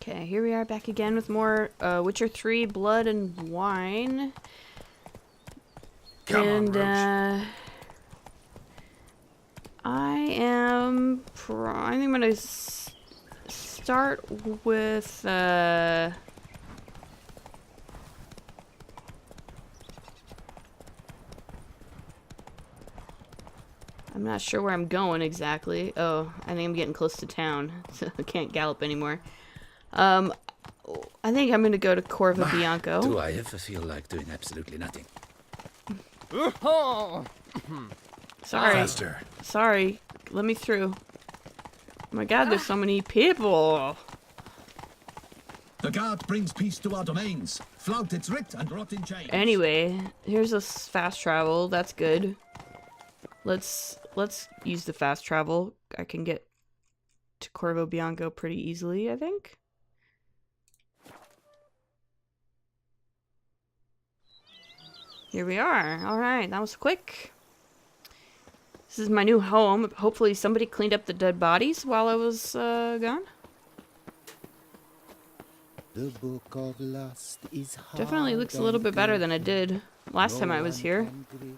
Okay, here we are back again with more Witcher 3 Blood and Wine. Come And I think I'm gonna start with I'm not sure where I'm going exactly. Oh, I think I'm getting close to town, so I can't gallop anymore. I think I'm gonna go to Corvo Bianco. Do I ever feel like doing absolutely nothing? Sorry. Faster. Sorry. Let me through. Oh my god, there's so many people. The guard brings peace to our domains. Flout its writ and rot in chains. Anyway, here's a fast travel. That's good. Let's use the fast travel. I can get to Corvo Bianco pretty easily, I think. Here we are. Alright, that was quick. This is my new home. Hopefully somebody cleaned up the dead bodies while I was gone. The book of lust is Definitely looks a little bit better than it did last time I was here.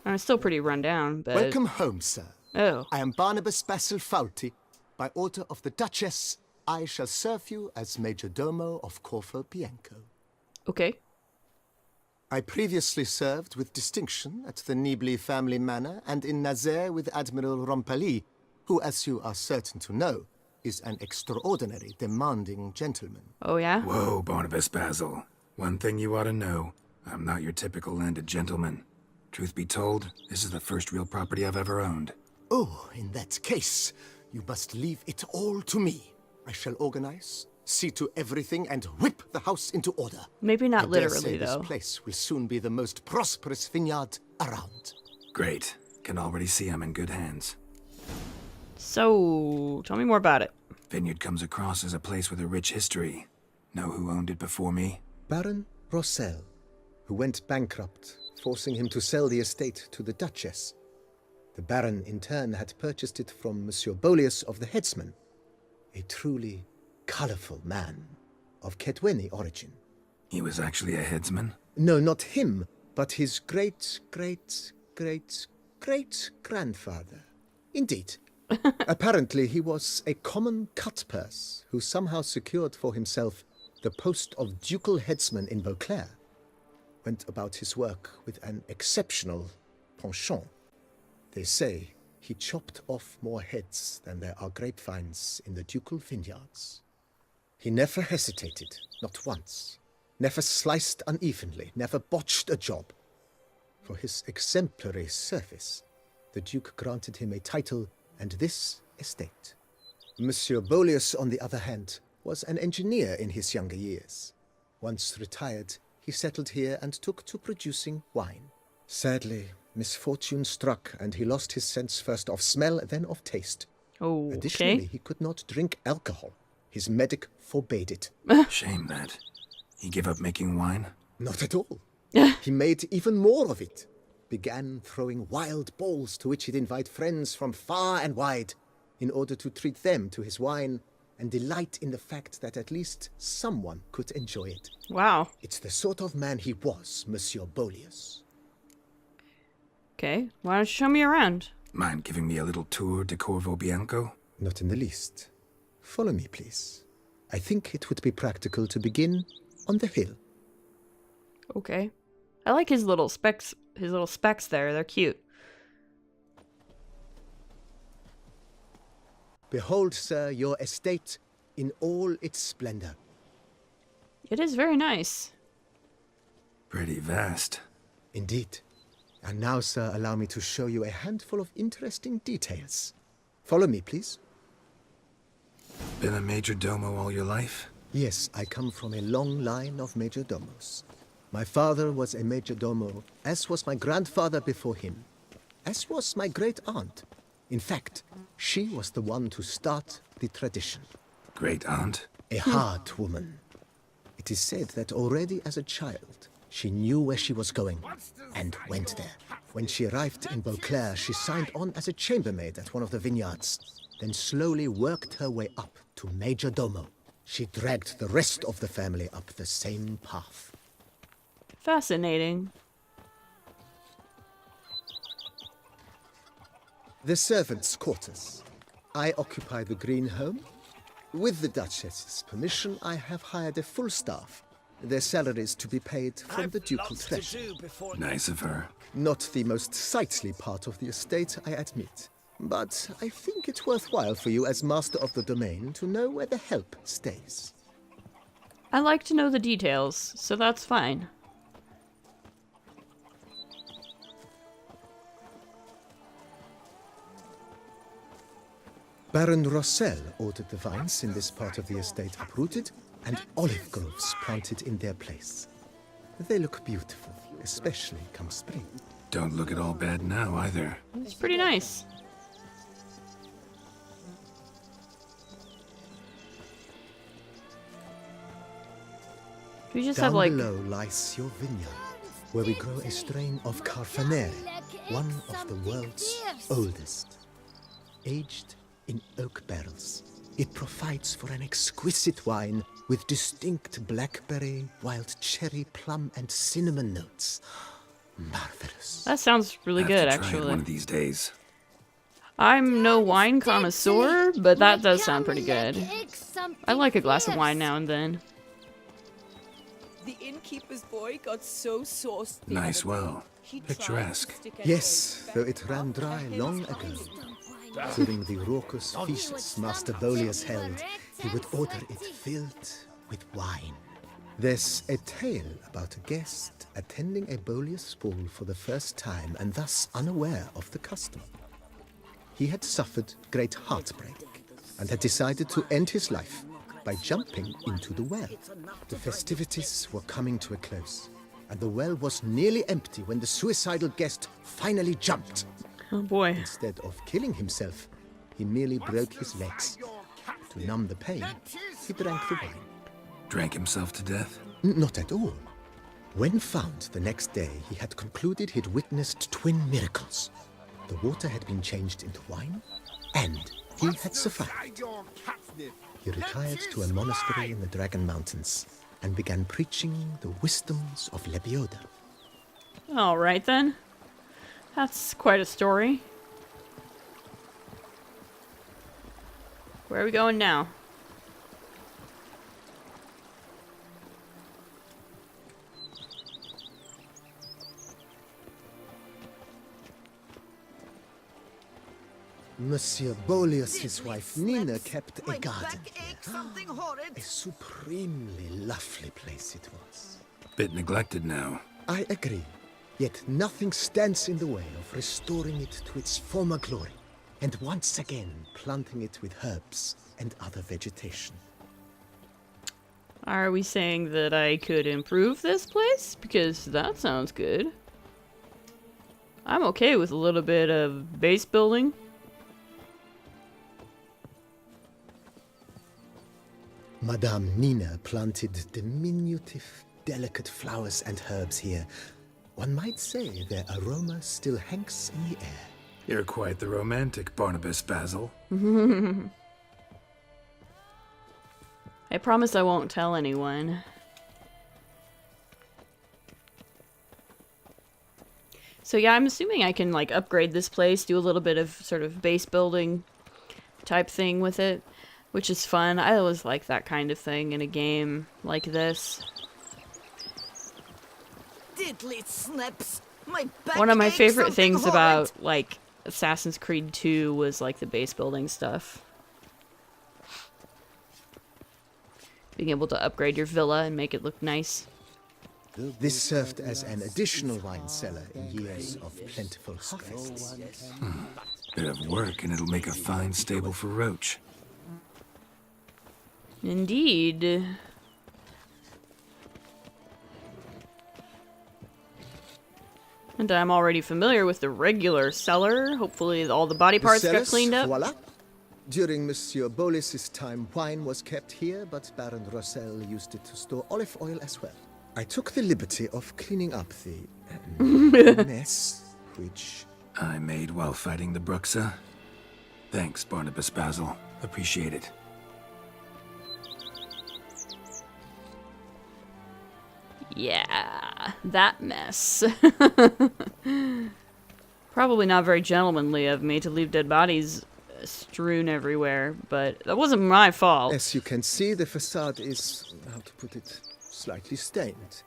I'm still pretty run down, but... Welcome home, sir. Oh. I am Barnabas Basil Faulty. By order of the Duchess, I shall serve you as Major Domo of Corvo Bianco. Okay. I previously served with distinction at the Nibli family manor and in Nazaire with Admiral Rompali, who, as you are certain to know, is an extraordinary, demanding gentleman. Oh, yeah? Whoa, Barnabas Basil. One thing you ought to know. I'm not your typical landed gentleman. Truth be told, this is the first real property I've ever owned. Oh, in that case, you must leave it all to me. I shall organize, see to everything, and whip the house into order. Maybe not I dare literally, say though. This place will soon be the most prosperous vineyard around. Great. Can already see I'm in good hands. So, tell me more about it. Vineyard comes across as a place with a rich history. Know who owned it before me? Baron Rossel, who went bankrupt, forcing him to sell the estate to the Duchess. The Baron, in turn, had purchased it from Monsieur Boleus of the Headsman, a truly colorful man of Kedweni origin. He was actually a headsman? No, not him, but his great-great-great-great-grandfather. Indeed. Apparently, he was a common cut-purse who somehow secured for himself the post of ducal headsman in Beauclair. Went about his work with an exceptional penchant. They say he chopped off more heads than there are grapevines in the ducal vineyards. He never hesitated, not once. Never sliced unevenly, never botched a job. For his exemplary service, the Duke granted him a title and this estate. Monsieur Boleus, on the other hand, was an engineer in his younger years. Once retired, he settled here and took to producing wine. Sadly, misfortune struck and he lost his sense first of smell, then of taste. Oh, Additionally, okay. he could not drink alcohol. His medic forbade it. Shame that. He gave up making wine? Not at all. He made even more of it. Began throwing wild balls to which he'd invite friends from far and wide in order to treat them to his wine and delight in the fact that at least someone could enjoy it. Wow. It's the sort of man he was, Monsieur Boleus. Okay, why don't you show me around? Mind giving me a little tour de Corvo Bianco? Not in the least. Follow me, please. I think it would be practical to begin on the hill. Okay. I like his little specks there. They're cute. Behold, sir, your estate in all its splendor. It is very nice. Pretty vast. Indeed. And now, sir, allow me to show you a handful of interesting details. Follow me, please. Been a major domo all your life? Yes, I come from a long line of major domos. My father was a major domo, as was my grandfather before him, as was my great-aunt. In fact, she was the one to start the tradition. Great aunt? A hard woman. It is said that already as a child, she knew where she was going and went there. When she arrived in Beauclair, she signed on as a chambermaid at one of the vineyards, then slowly worked her way up to major domo. she dragged the rest of the family up the same path. Fascinating. The servants' quarters. I occupy the green home. With the Duchess's permission, I have hired a full staff. Their salaries to be paid from the ducal treasure. Nice of her. Not the most sightly part of the estate, I admit. But I think it's worthwhile for you as master of the domain to know where the help stays. I like to know the details, so that's fine. Baron Rossel ordered the vines in this part of the estate uprooted and olive groves planted in their place. They look beautiful, especially come spring. Don't look at all bad now, either. It's pretty nice. We just have Down like below lies your vineyard, where we grow a strain of Carfanere, one of the world's oldest. Aged in oak barrels, it provides for an exquisite wine with distinct blackberry, wild cherry, plum, and cinnamon notes. Marvelous. that sounds really Have good, to try it actually. one of these days. I'm no wine connoisseur, but that does sound pretty good. I like a glass of wine now and then. The innkeeper's boy got so sauced. the Nice other well. day, he tried to Picturesque. stick a Yes, knife though back it up ran the dry hen's long eye. ago. During the raucous feasts Master Bolius held, he would order it filled with wine. There's a tale about a guest attending a Bolius ball for the first time and thus unaware of the custom. He had suffered great heartbreak and had decided to end his life by jumping into the well. The festivities were coming to a close, and the well was nearly empty when the suicidal guest finally jumped. Oh boy. Instead of killing himself, he merely broke his legs. To numb the pain, he drank the wine. Drank himself to death? Not at all. When found the next day, he had concluded he'd witnessed twin miracles. The water had been changed into wine, and he had survived. He retired to a monastery in the Dragon Mountains and began preaching the wisdoms of Lebioda. Alright then. That's quite a story. Where are we going now? Monsieur Bolius' wife Nina kept a garden here. Something horrid. A supremely lovely place it was. Bit neglected now. I agree. Yet nothing stands in the way of restoring it to its former glory, and once again planting it with herbs and other vegetation. Are we saying that I could improve this place? Because that sounds good. I'm okay with a little bit of base building. Madame Nina planted diminutive, delicate flowers and herbs here. One might say their aroma still hangs in the air. You're quite the romantic, Barnabas Basil. I promise I won't tell anyone. So yeah, I'm assuming I can like upgrade this place, do a little bit of sort of base building type thing with it, which is fun. I always like that kind of thing in a game like this. Diddly snaps. My back One of my aches, favorite something things horrid. about like Assassin's Creed 2 was like the base building stuff. Being able to upgrade your villa and make it look nice. This served as an additional wine cellar in years of plentiful harvests. Bit of work and it'll make a fine stable for Roach. Indeed. And I'm already familiar with the regular cellar. Hopefully all the body parts got cellars, cleaned up. Voila. During Monsieur Bolis's time, wine was kept here, but Baron Rossel used it to store olive oil as well. I took the liberty of cleaning up the mess, which... I made while fighting the Bruxa. Thanks, Barnabas Basil. Appreciate it. Yeah, that mess. Probably not very gentlemanly of me to leave dead bodies strewn everywhere, but that wasn't my fault. As you can see, the facade is, how to put it, slightly stained.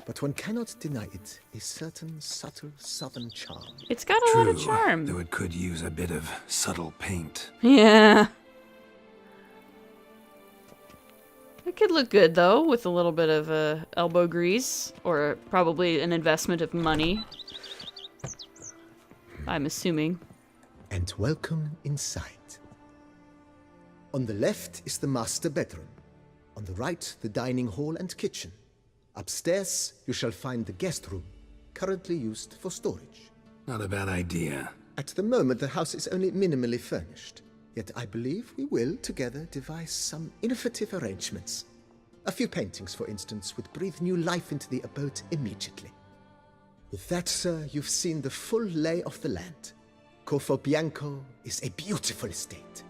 But one cannot deny it a certain subtle southern charm. It's got a lot of charm. Though it could use a bit of subtle paint. Yeah. It could look good, though, with a little bit of elbow grease, or probably an investment of money. I'm assuming. And welcome inside. On the left is the master bedroom. On the right, the dining hall and kitchen. Upstairs, you shall find the guest room, currently used for storage. Not a bad idea. At the moment, the house is only minimally furnished. Yet I believe we will, together, devise some innovative arrangements. A few paintings, for instance, would breathe new life into the abode immediately. With that, sir, you've seen the full lay of the land. Corvo Bianco is a beautiful estate.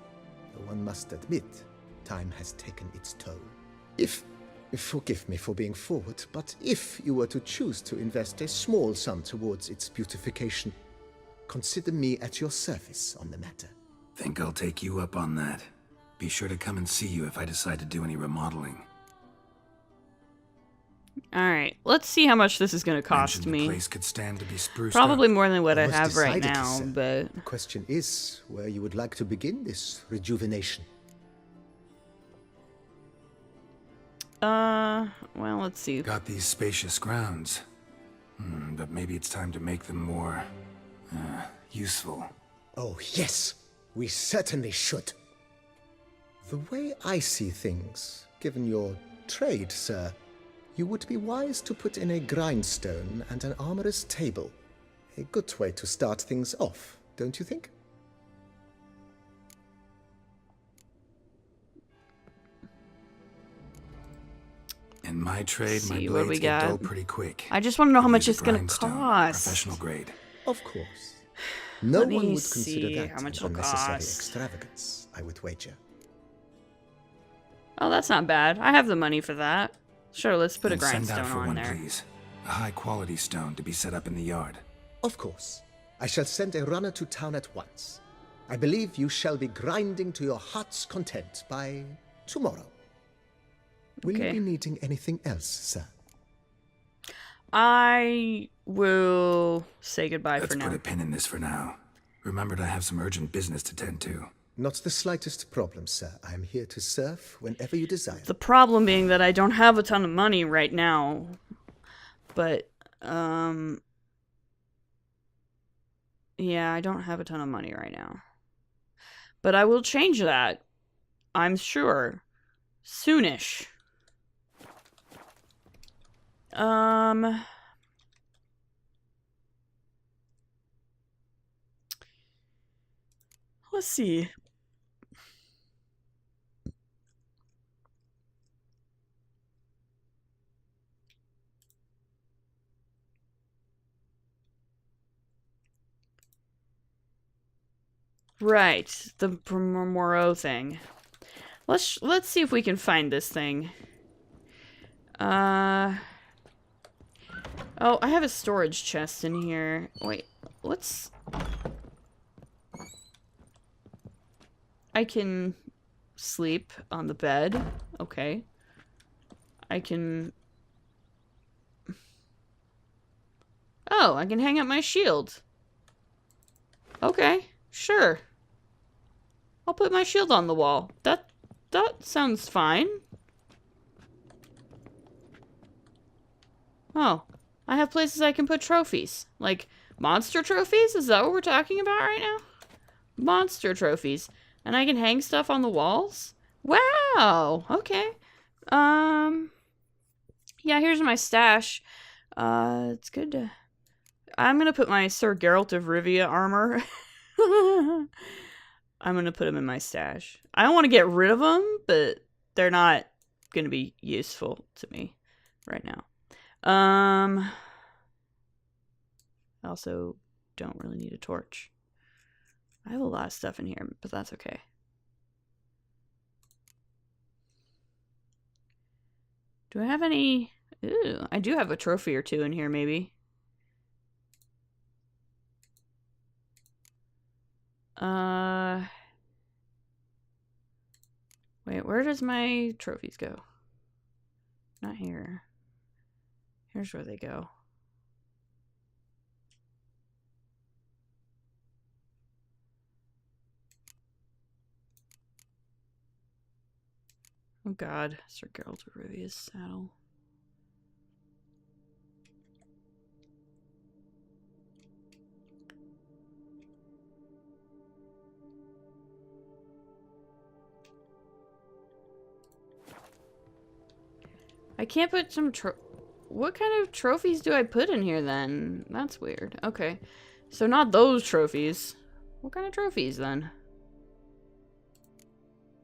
Though one must admit, time has taken its toll. Forgive me for being forward, but if you were to choose to invest a small sum towards its beautification, consider me at your service on the matter. Think I'll take you up on that. Be sure to come and see you if I decide to do any remodeling. Alright, let's see how much this is going to cost Mentioned me. The place could stand to be spruced Probably up. more than what I Almost have right decided, now, sir. but... The question is where you would like to begin this rejuvenation. Well, let's see. Got these spacious grounds. But maybe it's time to make them more, useful. Oh, yes, we certainly should. The way I see things, given your trade, sir, you would be wise to put in a grindstone and an armorer's table. A good way to start things off, don't you think? In my trade, my See what we blades get got. dull pretty quick. I just want to know how Could much use it's a going to grindstone, cost. Professional grade. Of course. No Let one me would consider see that how much an it'll unnecessary cost. extravagance, I would wager. Oh, that's not bad. I have the money for that. Sure, let's put a Then send grindstone out for on one, there. please. A high-quality stone to be set up in the yard. Of course. I shall send a runner to town at once. I believe you shall be grinding to your heart's content by tomorrow. Will Okay. you be needing anything else, sir? I will say goodbye Let's for put now. a pin in this for now. Remember to have some urgent business to tend to. Not the slightest problem, sir. I am here to serve whenever you desire. The problem being that I don't have a ton of money right now. But, yeah, I don't have a ton of money right now. But I will change that. I'm sure. Soonish. Let's see. Right, the Moreau thing. Let's see if we can find this thing. Oh, I have a storage chest in here. Wait, I can sleep on the bed. Okay. I can... Oh, I can hang up my shield. Okay, sure. I'll put my shield on the wall. That sounds fine. Oh, I have places I can put trophies. Like, monster trophies? Is that what we're talking about right now? Monster trophies. And I can hang stuff on the walls? Wow, okay. Yeah, here's my stash. It's good to... I'm gonna put my Sir Geralt of Rivia armor. I'm gonna put them in my stash. I don't want to get rid of them, but they're not gonna be useful to me right now. I also don't really need a torch. I have a lot of stuff in here, but that's okay. Do I have any Ooh, I do have a trophy or two in here, maybe. Wait, where does my trophies go? Not here. Here's where they go. Oh god, Sir Geralt of Rivia's saddle. I can't put some what kind of trophies do I put in here then? That's weird. Okay. So not those trophies. What kind of trophies then?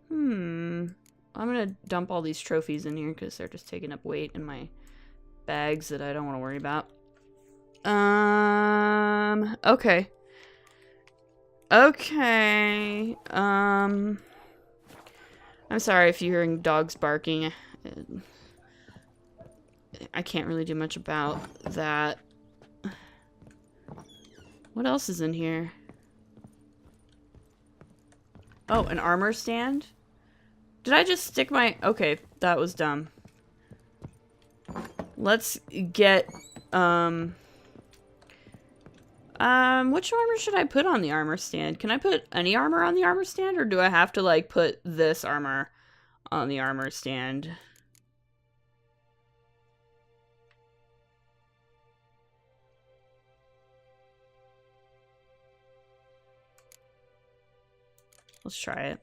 I'm gonna dump all these trophies in here because they're just taking up weight in my bags that I don't want to worry about. Okay. Okay. I'm sorry if you're hearing dogs barking. I can't really do much about that. What else is in here? Oh, an armor stand? Did I just stick my... Okay, that was dumb. Let's get, which armor should I put on the armor stand? Can I put any armor on the armor stand, or do I have to, like, put this armor on the armor stand? Let's try it.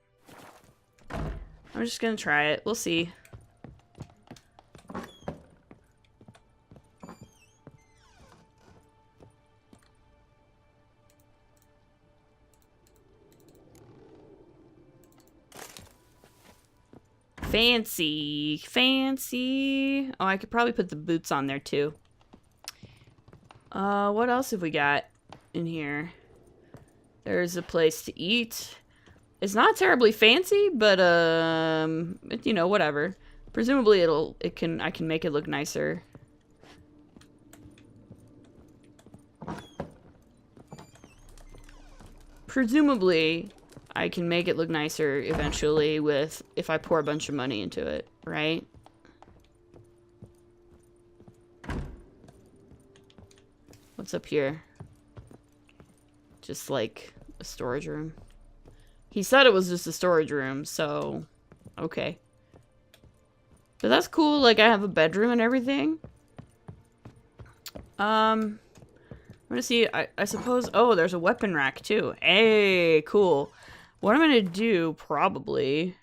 I'm just gonna try it. We'll see. Fancy. Fancy. Oh, I could probably put the boots on there too. What else have we got in here? There's a place to eat. It's not terribly fancy, but you know, whatever. Presumably I can make it look nicer. Presumably I can make it look nicer eventually if I pour a bunch of money into it, right? What's up here? Just like a storage room. He said it was just a storage room, so okay. But that's cool, like I have a bedroom and everything. I'm gonna see, I suppose, oh, there's a weapon rack too. Hey, cool. What I'm gonna do, probably...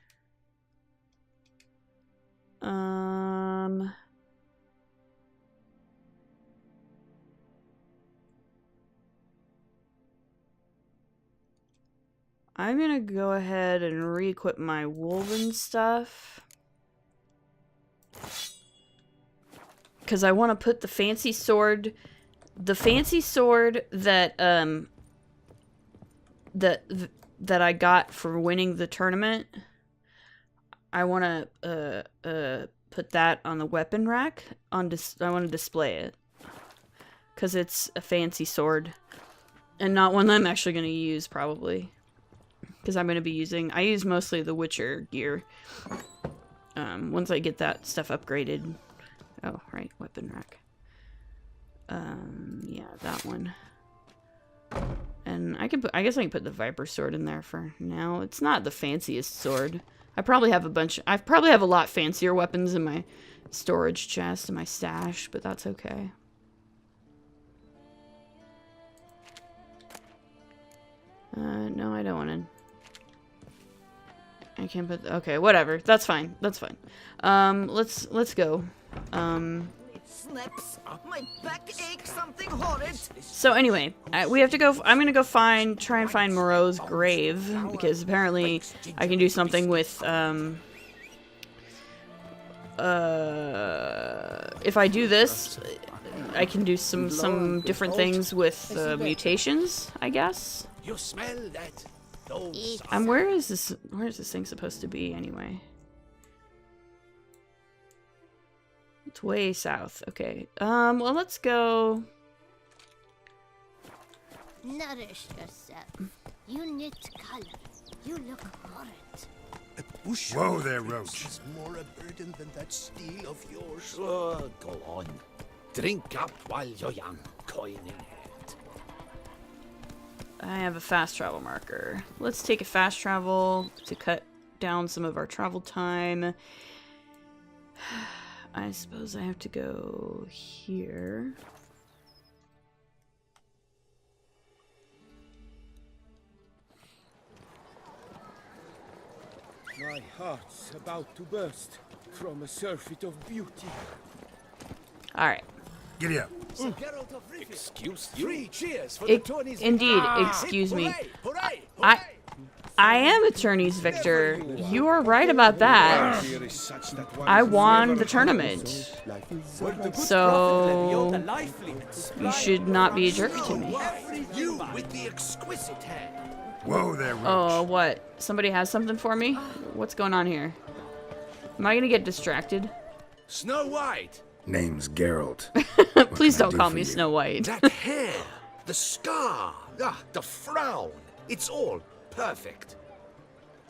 I'm gonna go ahead and re-equip my woven stuff. Because I want to put the fancy sword... The fancy sword that, that I got for winning the tournament. I want to, put that on the weapon rack. I want to display it. Because it's a fancy sword. And not one that I'm actually going to use, probably. Because I'm going to be using... I use mostly the Witcher gear. Once I get that stuff upgraded. Oh, right. Weapon rack. Yeah, that one. And I can put... I guess I can put the Viper sword in there for now. It's not the fanciest sword. I probably have a bunch... I probably have a lot fancier weapons in my storage chest and my stash, but that's okay. No, I don't want to... I can't put... Okay, whatever. That's fine. That's fine. Let's go. Snaps. My back aches something horrid. So anyway, we have to go... I'm gonna go try and find Moreau's grave, because apparently I can do something with, if I do this, I can do some different things with, mutations, I guess. You smell that? Where is this thing supposed to be, anyway? It's way south. Okay. Well, let's go. Nourish yourself. You knit color. You look horrid. A bush Whoa of there, grapes Roach. is more a burden than that steel of yours. Go on. Drink up while you're young, coin in hand. I have a fast travel marker. Let's take a fast travel to cut down some of our travel time. I suppose I have to go here. My heart's about to burst from a surfeit of beauty. Alright. Giddy up. Geralt of Rivia. Excuse you? 3 cheers for the tourney's Indeed, excuse me. I am a tourney's victor. You are right about that. I won the tournament. So you should not be a jerk to me. You with the exquisite hair. Whoa there, Roach. Oh, what? Somebody has something for me? What's going on here? Am I gonna get distracted? Snow White. Name's Geralt. Please can I don't do call for me you? Snow White. That hair. The scar. The frown. It's all perfect.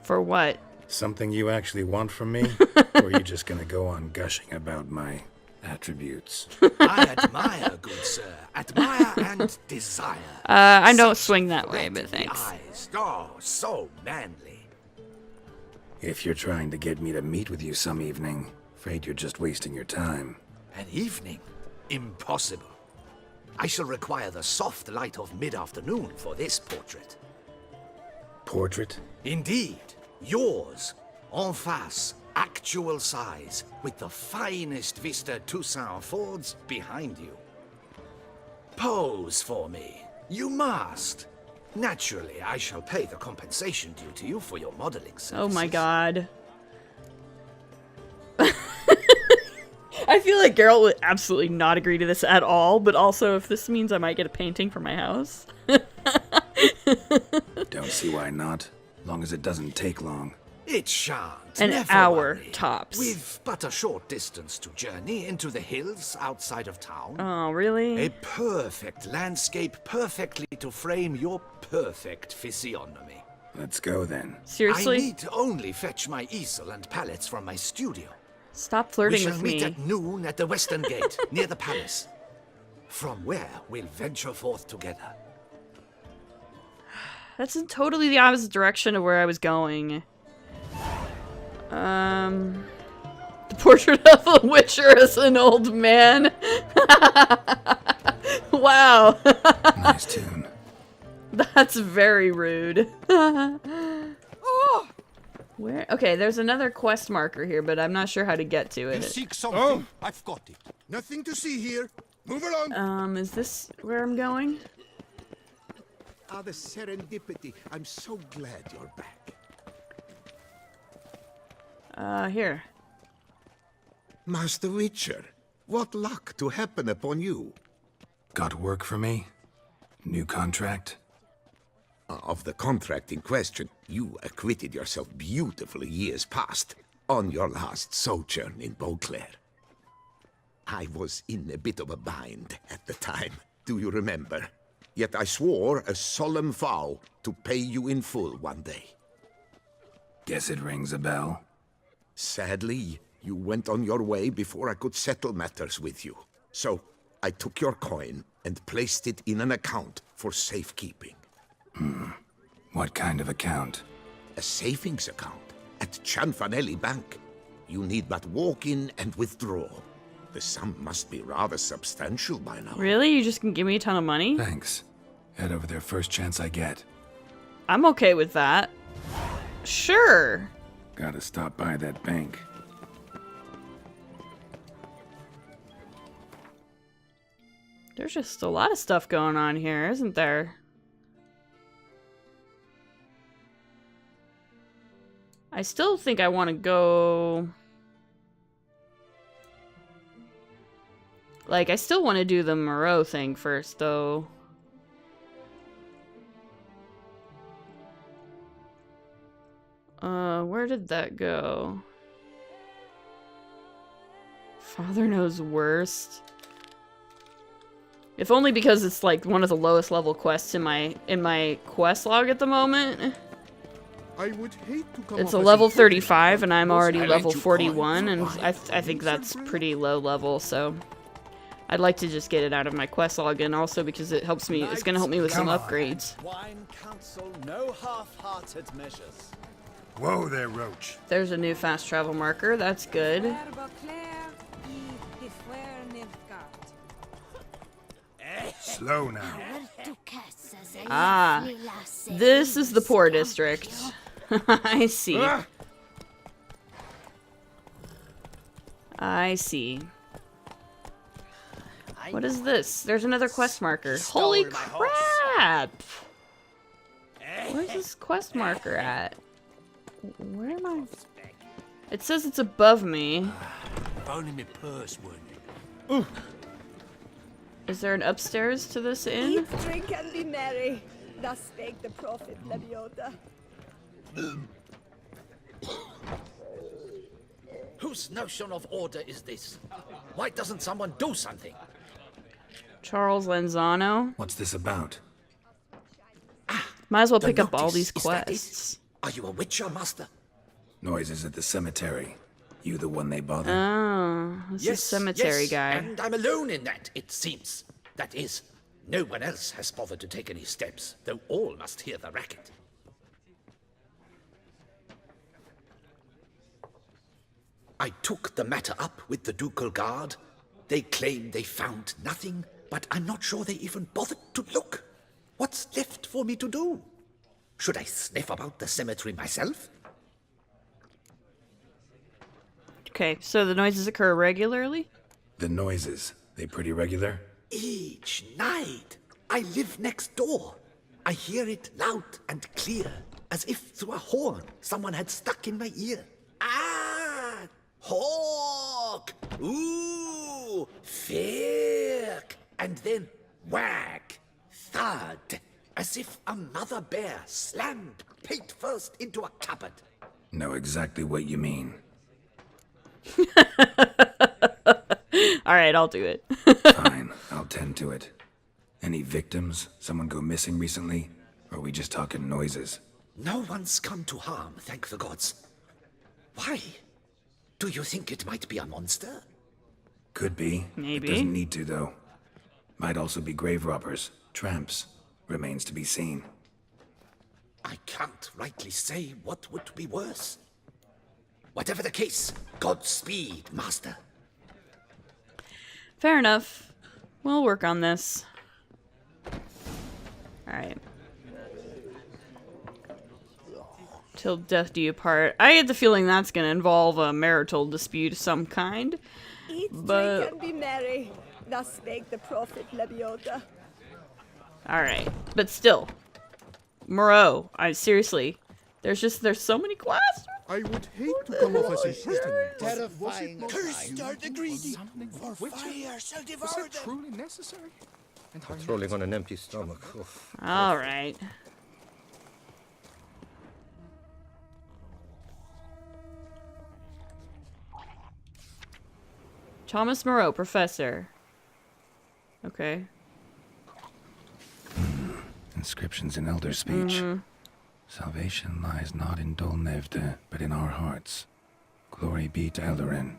For what? Something you actually want from me? Or are you just gonna go on gushing about my attributes? I admire, good sir. Admire and desire. I don't swing that way, but Red in the thanks. eyes. Oh, so manly. If you're trying to get me to meet with you some evening, afraid you're just wasting your time. An evening? Impossible. I shall require the soft light of mid-afternoon for this portrait. Portrait? Indeed. Yours. En face. Actual size. With the finest Vista Toussaint Fords behind you. Pose for me. You must. Naturally, I shall pay the compensation due to you for your modeling services. Oh my god. I feel like Geralt would absolutely not agree to this at all, but also if this means I might get a painting for my house. Don't see why not. Long as it doesn't take long. It shan't. An Never hour, worry. tops. We've but a short distance to journey into the hills outside of town. Oh, really? A perfect landscape perfectly to frame your perfect physiognomy. Let's go then. Seriously? I need only fetch my easel and palettes from my studio. Stop We flirting shall with meet me. at noon at the western gate, near the palace. From where we'll venture forth together. That's in totally the opposite direction of where I was going. The portrait of a witcher as an old man. Wow. Nice tune. That's very rude. Where? Okay, there's another quest marker here, but I'm not sure how to get to You it. seek something? I've got it. Nothing to see here. Move along. Is this where I'm going? Ah, the serendipity. I'm so glad you're back. Here. Master Witcher, what luck to happen upon you. Got work for me? New contract? Of the contract in question, you acquitted yourself beautifully years past on your last sojourn in Beauclair. I was in a bit of a bind at the time, do you remember? Yet I swore a solemn vow to pay you in full one day. Guess it rings a bell. Sadly, you went on your way before I could settle matters with you. So I took your coin and placed it in an account for safekeeping. What kind of account? A savings account at Cianfanelli Bank. You need but walk in and withdraw. The sum must be rather substantial by now. Really? You just can give me a ton of money? Thanks. Head over there first chance I get. I'm okay with that. Sure. Gotta stop by that bank. There's just a lot of stuff going on here, isn't there? I still think I want to go... Like, I still want to do the Moreau thing first, though. Where did that go? Father knows worst. If only because it's like one of the lowest level quests in my quest log at the moment. I would hate to come It's off a as level intruding, 35 but and I'm most already I level lent you 41 and coins. I think that's pretty low level, so I'd like to just get it out of my quest log, and also because it helps me, it's gonna help me with some upgrades. Wine Council, no half-hearted measures. Whoa there, Roach. There's a new fast travel marker, that's good. Slow now. Ah, this is the poor district. I see. I see. What is this? There's another quest marker. Holy crap! Where's this quest marker at? Where am I? It says it's above me. If only my purse weren't. Is there an upstairs to this inn? Eat, drink, and be merry. Thus spake the prophet Lebiota. Whose notion of order is this? Why doesn't someone do something? Charles Lanzano. What's this about? Might as well The pick up all notice, these is that it? quests. Are you a witcher, master? Noises at the cemetery. You the one they bother? Oh, this is cemetery guy. And I'm alone in that, it seems. That is, no one else has bothered to take any steps, though all must hear the racket. I took the matter up with the ducal guard. They claim they found nothing, but I'm not sure they even bothered to look. What's left for me to do? Should I sniff about the cemetery myself? Okay, so the noises occur regularly? The noises, they pretty regular? Each night. I live next door. I hear it loud and clear, as if through a horn someone had stuck in my ear. Ah! Hawk! Ooh! Firk! And then whack! Thud! As if a mother bear slammed pate first into a cupboard. Know exactly what you mean. Alright, I'll do it. Fine, I'll tend to it. Any victims? Someone go missing recently? Or are we just talking noises? No one's come to harm, thank the gods. Why? Do you think it might be a monster? Could be. Maybe. It doesn't need to, though. Might also be grave robbers, tramps. Remains to be seen. I can't rightly say what would be worse. Whatever the case, Godspeed, master. Fair enough. We'll work on this. Alright. Till death do you part. I get the feeling that's gonna involve a marital dispute of some kind. Eat, But- drink, and be merry. Thus spake the prophet Lebiota. Alright. But still. Moreau, seriously. There's so many quests. I would hate to come off as impertinent. Terrifying. Cursed are the greedy, for Witcher? fire shall Was devour that them. truly necessary? And are you Trolling on an empty stomach. Oof. Alright. Thomas Moreau, professor. Okay. Inscriptions in Elder speech. Salvation lies not in Dolnevde, but in our hearts. Glory be to Eldarin.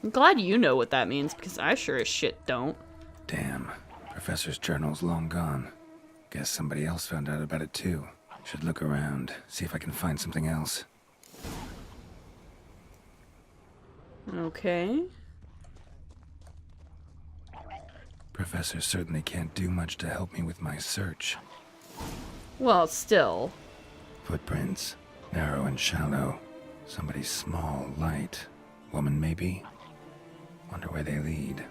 I'm glad you know what that means, because I sure as shit don't. Damn, Professor's journal's long gone. Guess somebody else found out about it too. Should look around, see if I can find something else. Okay. Professor certainly can't do much to help me with my search. Well, still. Footprints, narrow and shallow. Somebody small, light. Woman, maybe? Wonder where they lead.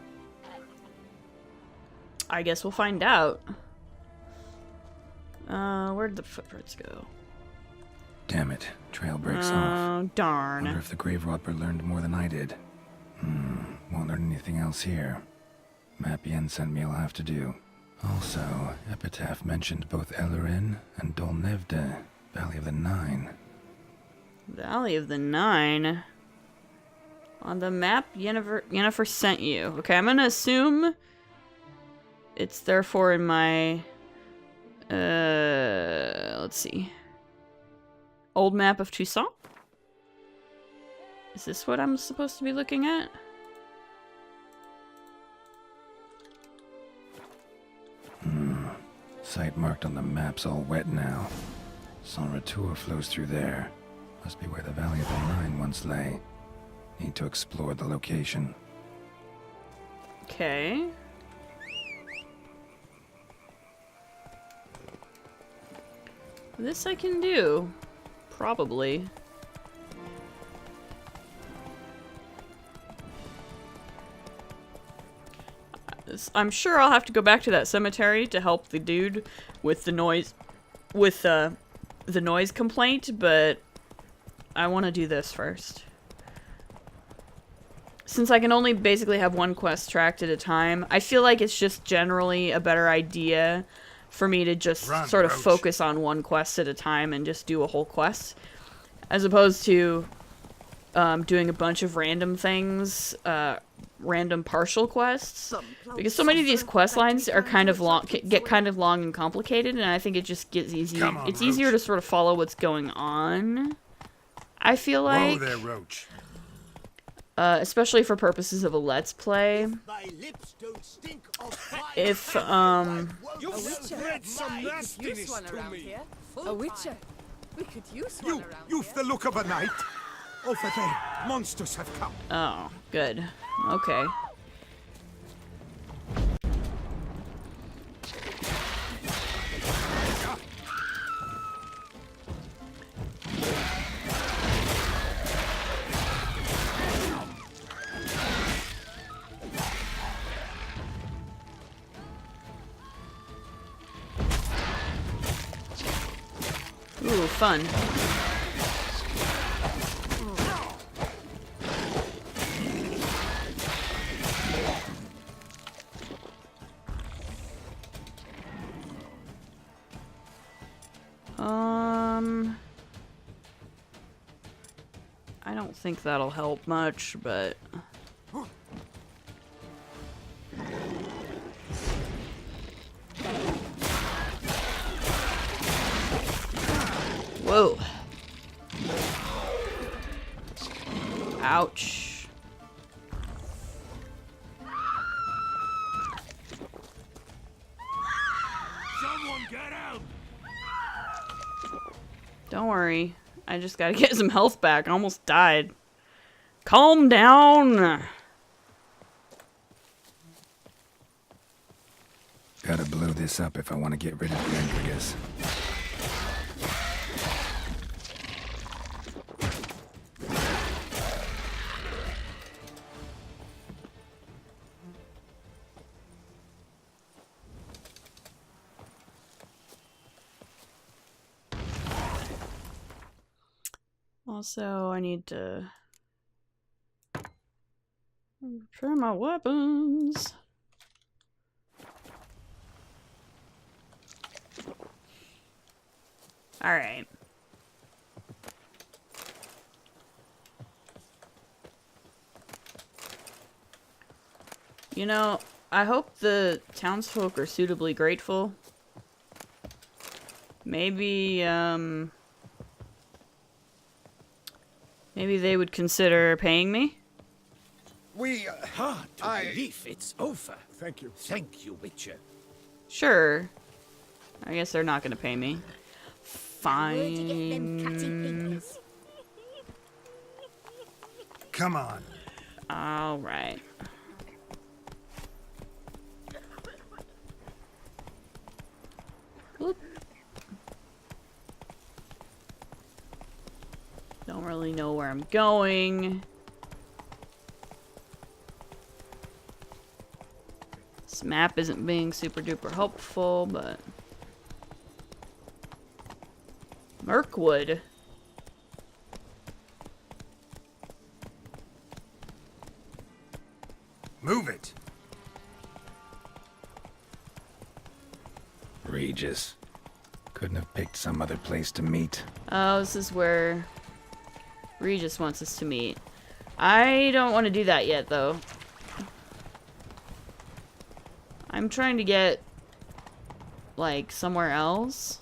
I guess we'll find out. Where'd the footprints go? Damn it, trail breaks off. Oh, Wonder darn. if the grave robber learned more than I did. Won't learn anything else here. Map Yen sent me, I'll have to do. Also, Epitaph mentioned both Eldarin and Dolnevde, Valley of the Nine. Valley of the Nine. On the map Yennefer sent you. Okay, I'm gonna assume it's therefore in my... let's see. Old map of Toussaint? Is this what I'm supposed to be looking at? Site marked on the map's all wet now. Saint Retour flows through there. Must be where the Valley of the Nine once lay. Need to explore the location. Okay. This I can do. Probably. I'm sure I'll have to go back to that cemetery to help the dude with the noise, the noise complaint, but I want to do this first. Since I can only basically have one quest tracked at a time, I feel like it's just generally a better idea for me to just sort of focus on one quest at a time and just do a whole quest, as opposed to doing a bunch of random things, random partial quests, because so many of these quest lines are kind of long, get kind of long and complicated, and I think it just gets easy. It's easier to sort of follow what's going on, I feel like. Whoa there, Roach. Especially for purposes of a let's play. If You've spread some nastiness to me. A witcher. We could use one around You've here. the look of a knight. Over there, monsters have come. oh, good. Okay. Ooh, fun. I don't think that'll help much, but... Whoa. Ouch. Someone get out! Don't worry. I just gotta get some health back. I almost died. Calm down! Gotta blow this up if I want to get rid of the Endrigus. Also, I need to repair my weapons. Alright. You know, I hope the townsfolk are suitably grateful. Maybe, maybe they would consider paying me? Hard to believe it's over. Thank you. Thank you, Witcher. Sure. I guess they're not gonna pay me. Where'd you get them catty Fine. pinkers? Come on. Alright. Whoop. Don't really know where I'm going. This map isn't being super duper helpful, but... Mirkwood. Move it. Regis. Couldn't have picked some other place to meet. Oh, this is where Regis wants us to meet. I don't want to do that yet, though. I'm trying to get, like, somewhere else.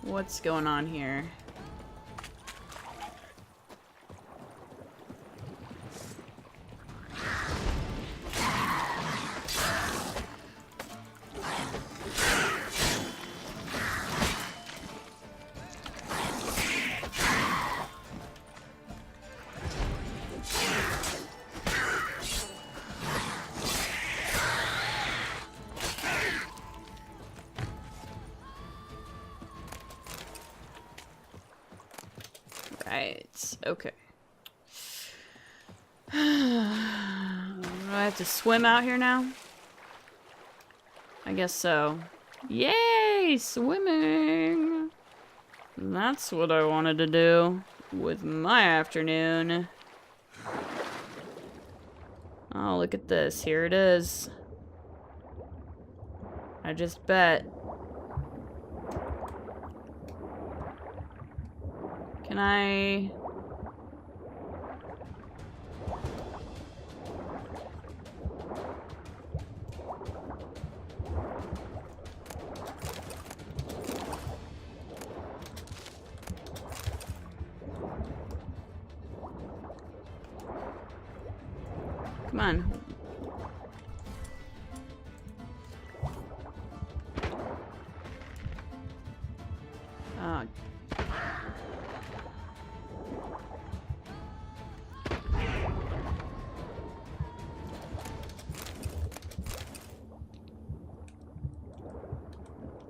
What's going on here? Right, okay. Do I have to swim out here now? I guess so. Yay! Swimming! That's what I wanted to do with my afternoon. Oh, look at this. Here it is. I just bet. Can I... Come on. Oh.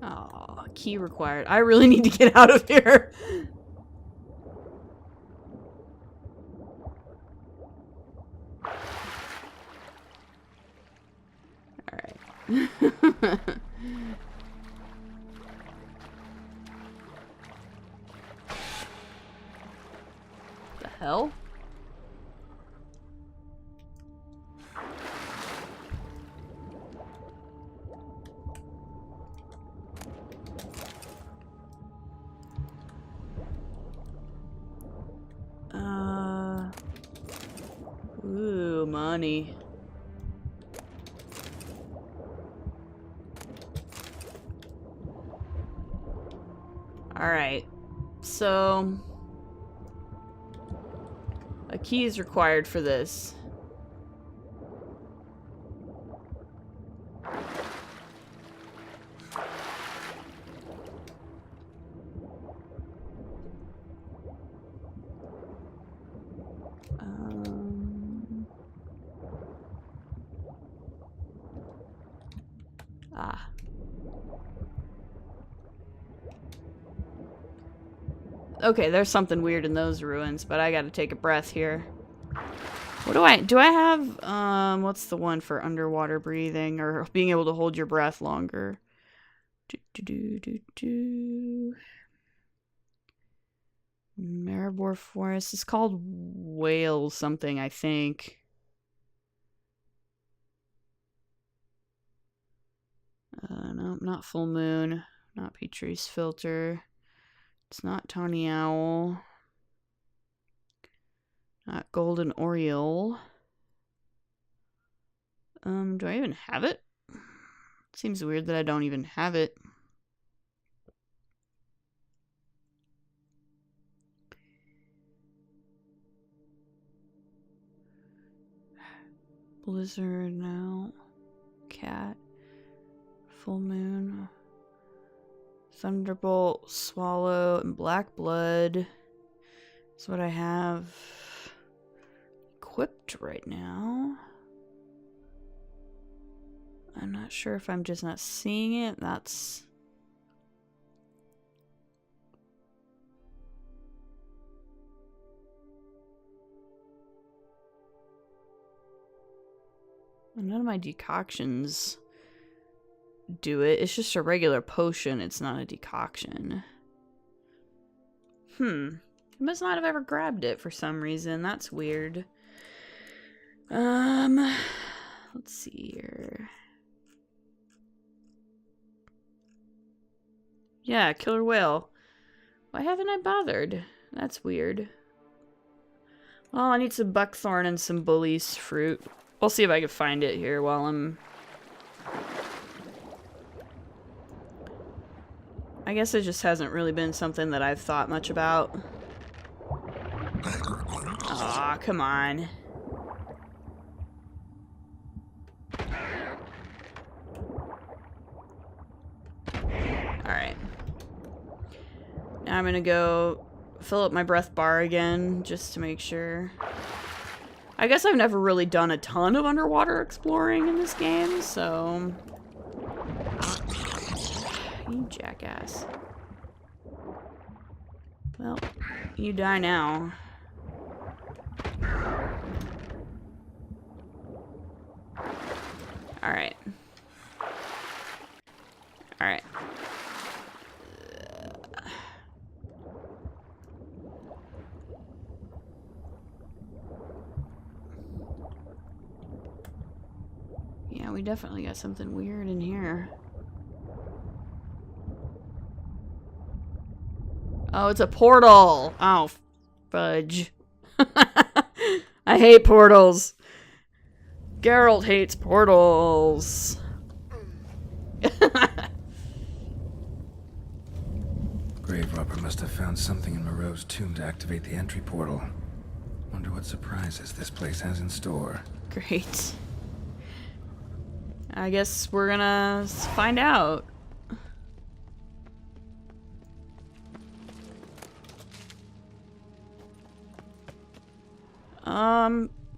Oh, key required. I really need to get out of here. The hell? Ooh, money. Alright, so a key is required for this. Ah. Okay, there's something weird in those ruins, but I gotta take a breath here. What do I have, what's the one for underwater breathing, or being able to hold your breath longer? Maribor Forest. It's called Whale something, I think. No, not Full Moon. Not Petrie's Filter. It's not Tawny Owl. Not Golden Oriole. Do I even have it? Seems weird that I don't even have it. Blizzard, no. Cat. Full Moon. Thunderbolt, Swallow, and Black Blood. That's what I have equipped right now. I'm not sure if I'm just not seeing it. That's... None of my decoctions do it. It's just a regular potion. It's not a decoction. I must not have ever grabbed it for some reason. That's weird. Let's see here. Yeah, killer whale. Why haven't I bothered? That's weird. Well, I need some buckthorn and some bully's fruit. We'll see if I can find it here while I'm... I guess it just hasn't really been something that I've thought much about. Aw, come on. Alright. Now I'm gonna go fill up my breath bar again, just to make sure. I guess I've never really done a ton of underwater exploring in this game, so... You jackass. Well, you die now. Alright. Alright. Yeah, we definitely got something weird in here. Oh, it's a portal! Oh, fudge. I hate portals. Geralt hates portals. Grave robber must have found something in Moreau's tomb to activate the entry portal. Wonder what surprises this place has in store. Great. I guess we're gonna find out.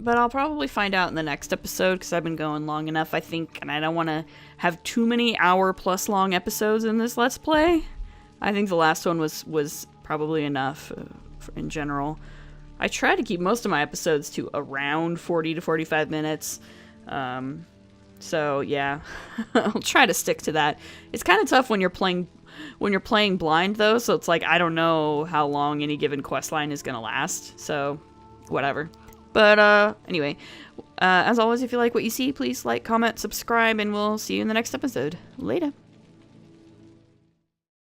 But I'll probably find out in the next episode because I've been going long enough, I think, and I don't want to have too many hour-plus long episodes in this Let's Play. I think the last one was probably enough in general. I try to keep most of my episodes to around 40 to 45 minutes. So yeah, I'll try to stick to that. It's kind of tough when you're playing blind though, so it's like I don't know how long any given quest line is gonna last. So whatever. But anyway, as always, if you like what you see, please like, comment, subscribe, and we'll see you in the next episode. Later.